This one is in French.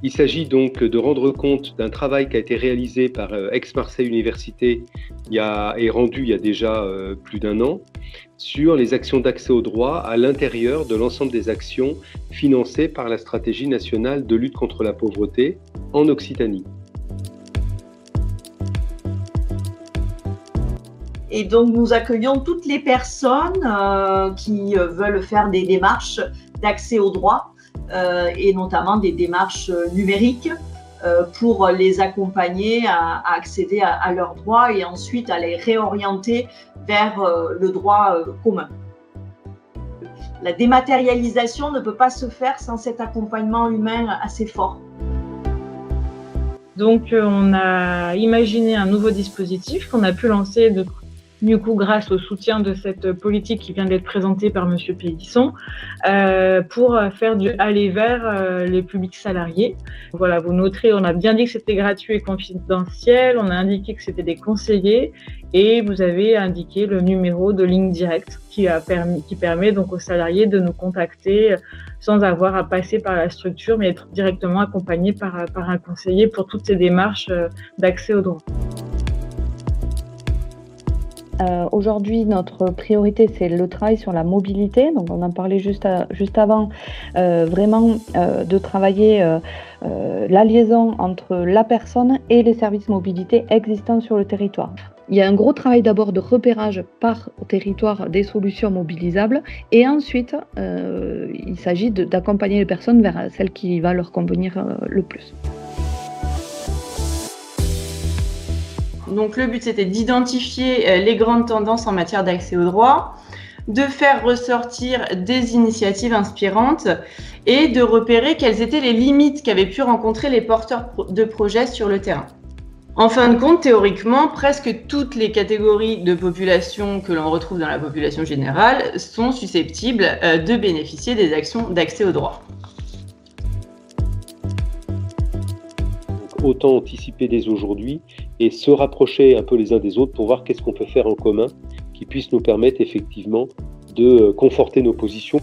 Il s'agit donc de rendre compte d'un travail qui a été réalisé par Aix-Marseille Université et rendu il y a déjà plus d'1 an sur les actions d'accès au droit à l'intérieur de l'ensemble des actions financées par la stratégie nationale de lutte contre la pauvreté en Occitanie. Et donc, nous accueillons toutes les personnes qui veulent faire des démarches d'accès au droit et notamment des démarches numériques pour les accompagner à accéder à leurs droits et ensuite à les réorienter vers le droit commun. La dématérialisation ne peut pas se faire sans cet accompagnement humain assez fort. Donc, on a imaginé un nouveau dispositif qu'on a pu lancer du coup, grâce au soutien de cette politique qui vient d'être présentée par Monsieur Pélisson, pour faire du aller vers les publics salariés. Voilà, vous noterez, on a bien dit que c'était gratuit et confidentiel, on a indiqué que c'était des conseillers et vous avez indiqué le numéro de ligne directe qui permet donc aux salariés de nous contacter sans avoir à passer par la structure, mais être directement accompagnés par un conseiller pour toutes ces démarches d'accès au droit. Aujourd'hui, notre priorité, c'est le travail sur la mobilité. Donc, on en parlait juste avant, vraiment de travailler la liaison entre la personne et les services mobilité existants sur le territoire. Il y a un gros travail d'abord de repérage par territoire des solutions mobilisables et ensuite, il s'agit d'accompagner les personnes vers celle qui va leur convenir le plus. Donc le but, c'était d'identifier les grandes tendances en matière d'accès au droit, de faire ressortir des initiatives inspirantes et de repérer quelles étaient les limites qu'avaient pu rencontrer les porteurs de projets sur le terrain. En fin de compte, théoriquement, presque toutes les catégories de population que l'on retrouve dans la population générale sont susceptibles de bénéficier des actions d'accès au droit. Autant anticiper dès aujourd'hui et se rapprocher un peu les uns des autres pour voir qu'est-ce qu'on peut faire en commun qui puisse nous permettre effectivement de conforter nos positions.